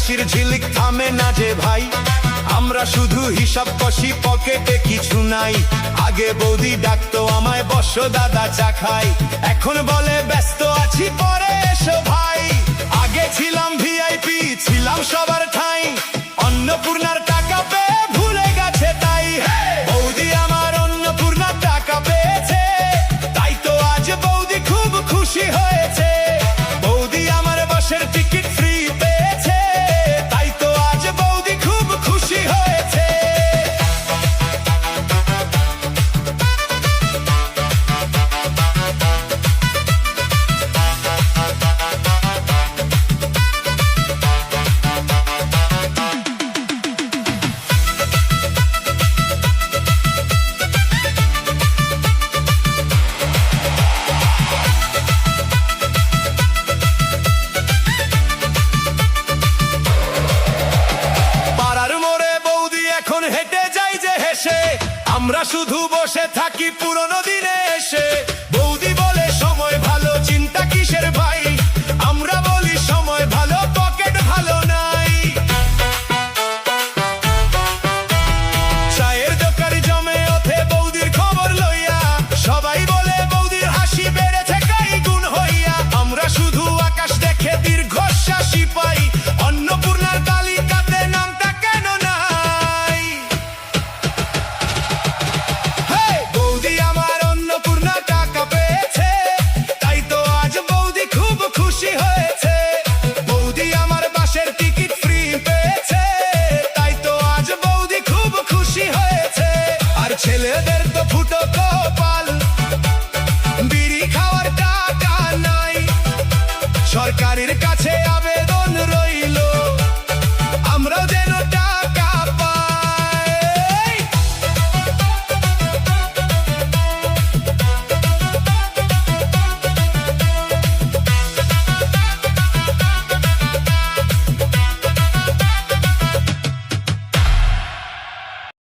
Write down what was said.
হাসির ঝিলিক থামে না যে ভাই, আমরা শুধু হিসাব কষি, পকেটে কিছু নাই। আগে বৌদি ডাকতো আমায়, বসো দাদা চা খাই, এখন বলে ব্যস্ত আছি, পরে এসো ভাই। আগে ছিলাম ভিআইপি, ছিলাম সবার ঠাই, অন্নপূর্ণার টাকা পেয়ে ভুলে গেছে তাই। বৌদি আমার অন্নপূর্ণার টাকা পেয়েছে, তাই তো আজ বৌদি খুব খুশি হয়েছে। বৌদি আমার বাসের টিকিট ফ্রি পেয়েছে, তাই তো আজ বৌদি খুব খুশি হয়েছে। হেঁটে যাই যে হেসে, আমরা শুধু বসে থাকি পুরনো দিনে